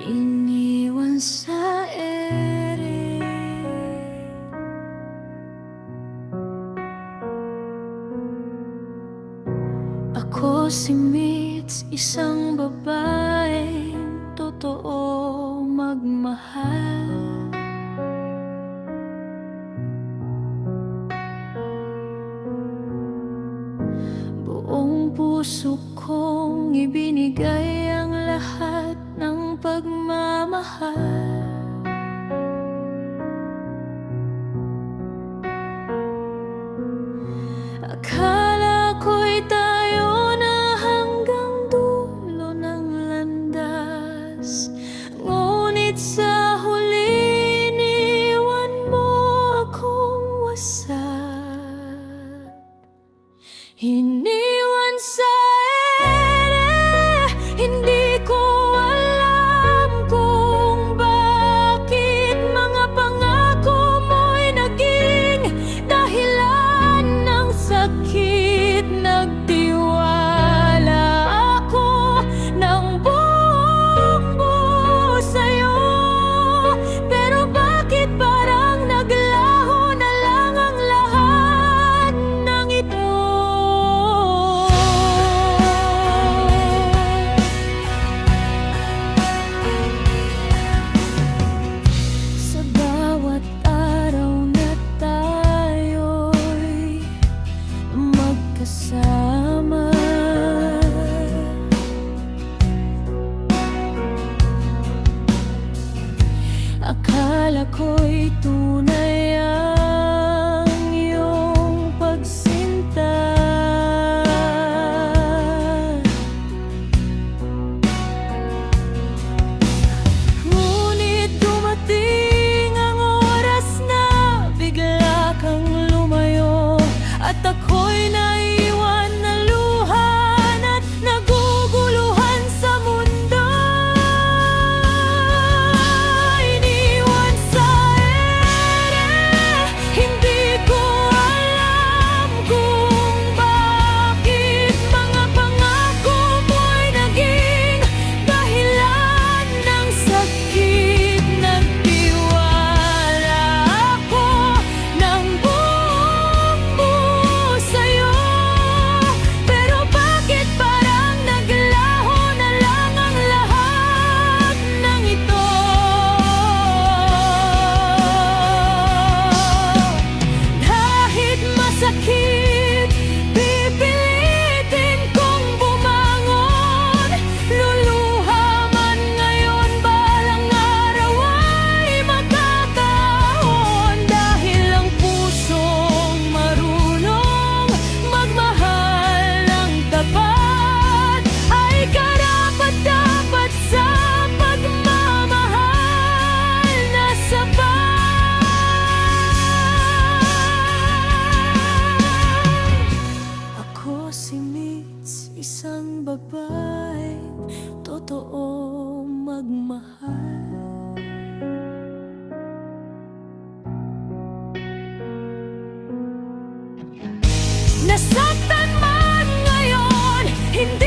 Iniwan sa ere. Ako si Mitz, isang babaeng totoo magmahal. Buong puso kong ibinigay ang lahat ng pagmamahal. Akala ko'y tayo na hanggang dulo ng landas, ngunit sa huli iniwan mo akong wasak. Iniwan sa ere, hindi ko alam kung bakit mga pangako mo'y naging dahilan ng sakit. Nagtiwala ako ng buong buo sa'yo, pero bakit parang naglaho na lang ang lahat ng ito? Sa bawat araw na tayo'y magkasama, akala ko'y tunay ang iyong pagsinta. Ngunit dumating ang oras na bigla kang lumayo, at ako'y naiwan na luhan at naguguluhan sa mundo. Iniwan sa ere, hindi ko alam kung bakit mga pangako mo'y naging dahilan ng sakit. Nagtiwala ako ng buong buo sa'yo, pero bakit parang naglaho na lang ang lahat ng ito? Kahit masakit, pipilitin kong bumangon. Luluha man ngayon, balang araw ay makakahon. Dahil ang pusong marunong magmahal ng tapat ay karapat-dapat sa pagmamahal na sapat. Ako si Mitz, isang babaeng totoo magmahal. Nasaktan man ngayon, hindi